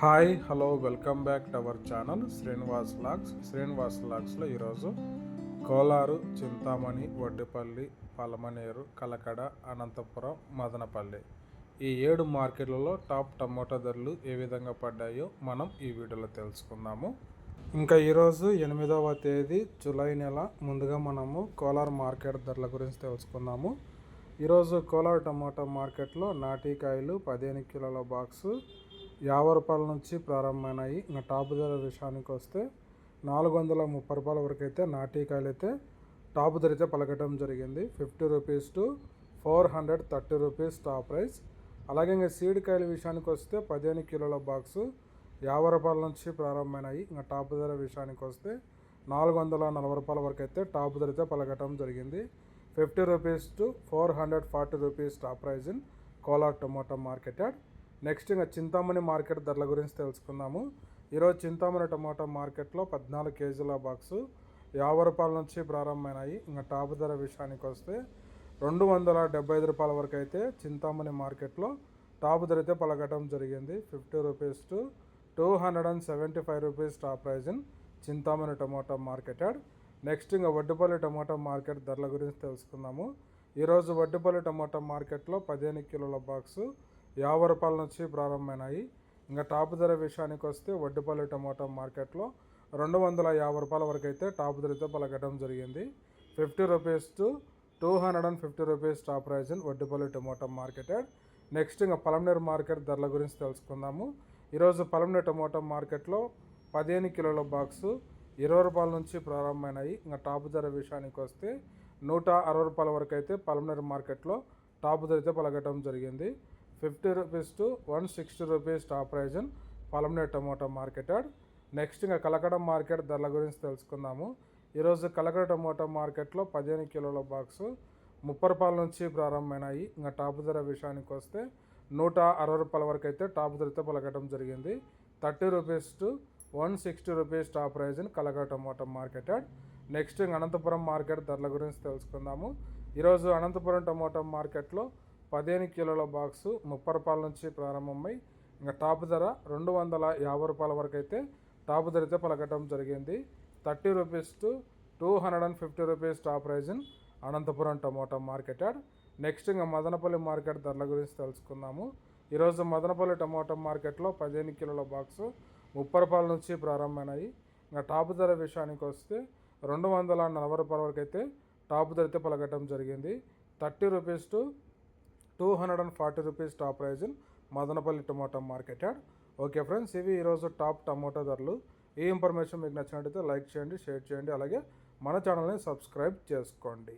Hi hello welcome back to our channel Srinivas లాగ్స్లో ఈరోజు కోలారు, చింతామణి, వడ్డిపల్లి, పలమనేరు, కలకడ, అనంతపురం, మదనపల్లి ఈ 7 మార్కెట్లలో టాప్ టమోటా ధరలు ఏ విధంగా పడ్డాయో మనం ఈ వీడియోలో తెలుసుకుందాము. ఇంకా ఈరోజు 8వ తేదీ జూలై నెల. ముందుగా మనము కోలార్ మార్కెట్ ధరల గురించి తెలుసుకుందాము. ఈరోజు కోలార్ టమోటా మార్కెట్లో నాటికాయలు 15 కిలోల బాక్సు 50 రూపాయల నుంచి ప్రారంభమైనాయి. ఇంకా టాప్ ధర విషయానికి వస్తే 430 రూపాయల వరకు అయితే నాటికాయలు అయితే టాప్ ధర అయితే పలకటం జరిగింది. 50 rupees to 430 rupees top price. అలాగే ఇంకా సీడ్ కాయల విషయానికి వస్తే 15 కిలోల బాక్సు 50 రూపాయల నుంచి ప్రారంభమైనాయి. ఇంకా టాప్ ధర విషయానికి వస్తే 440 రూపాయల వరకు అయితే టాప్ ధర అయితే పలకటం జరిగింది. 50 rupees to 440 rupees top price in Kolar tomato market yard. Next ఇంకా చింతామణి మార్కెట్ ధరల గురించి తెలుసుకుందాము. ఈరోజు చింతామణి టమాటా మార్కెట్లో 14 కేజీల బాక్సు 50 రూపాయల నుంచి ప్రారంభమైనాయి. ఇంకా టాప్ ధర విషయానికి వస్తే 275 రూపాయల వరకు అయితే చింతామణి మార్కెట్లో టాప్ ధర అయితే పలకటం జరిగింది. 50 rupees to 275 rupees top price in Chintamani tomato market yard. Next ఇంకా వడ్డిపల్లి టమాటా మార్కెట్ ధరల గురించి తెలుసుకుందాము. ఈరోజు వడ్డిపల్లి టమాటా మార్కెట్లో 15 కిలోల బాక్సు 50 రూపాయల నుంచి ప్రారంభమైనాయి. ఇంకా టాప్ ధర విషయానికి వస్తే వడ్డిపల్లి టమోటా మార్కెట్లో 250 రూపాయల వరకు అయితే టాప్ ధరతో పలకటం జరిగింది. 50 rupees to 250 rupees top price in Vaddipalli tomato market yard. Next ఇంకా పలమనేరు మార్కెట్ ధరల గురించి తెలుసుకుందాము. ఈరోజు పలమనేరు టమోటా మార్కెట్లో 15 కిలోల బాక్సు 20 రూపాయల నుంచి ప్రారంభమైనాయి. ఇంకా టాప్ ధర విషయానికి వస్తే 160 రూపాయల వరకు అయితే పలమనేరు మార్కెట్లో టాప్ ధరతో పలకటం జరిగింది. 50 rupees to 160 rupees top price in Palamaneru tomato market yard. Next ఇంకా కలకడ మార్కెట్ ధరల గురించి తెలుసుకుందాము. ఈరోజు కలకడ టమోటా మార్కెట్లో 15 కిలోల బాక్సు 30 రూపాయల నుంచి ప్రారంభమైనాయి. ఇంకా టాప్ ధర విషయానికి వస్తే 160 రూపాయల వరకు అయితే టాప్ ధరతో పలకటం జరిగింది. 30 rupees to 160 rupees top price in Kalakada tomato market yard. Next ఇంకా అనంతపురం మార్కెట్ ధరల గురించి తెలుసుకుందాము. ఈరోజు అనంతపురం టమోటా మార్కెట్లో 15 కిలోల బాక్సు 30 రూపాయల నుంచి ప్రారంభమై ఇంకా టాప్ ధర 250 రూపాయల వరకు అయితే టాప్ ధర అయితే పలకటం జరిగింది. 30 rupees to 250 rupees top price in Anantapuram tomato market yard. Next ఇంకా మదనపల్లి మార్కెట్ ధరల గురించి తెలుసుకుందాము. ఈరోజు మదనపల్లి టమోటా మార్కెట్లో 15 కిలోల బాక్సు 30 రూపాయల నుంచి ప్రారంభమైనాయి. ఇంకా టాప్ ధర విషయానికి వస్తే 240 రూపాయల వరకు అయితే టాప్ ధర అయితే పలకటం జరిగింది. 30 rupees to 240 rupees top price in Madanapalle tomato market yard. Okay friends, ఇవి ఈరోజు టాప్ టమోటా ధరలు. ఈ ఇన్ఫర్మేషన్ మీకు నచ్చినట్టయితే లైక్ చేయండి, షేర్ చేయండి, అలాగే మన ఛానల్ని సబ్స్క్రైబ్ చేసుకోండి.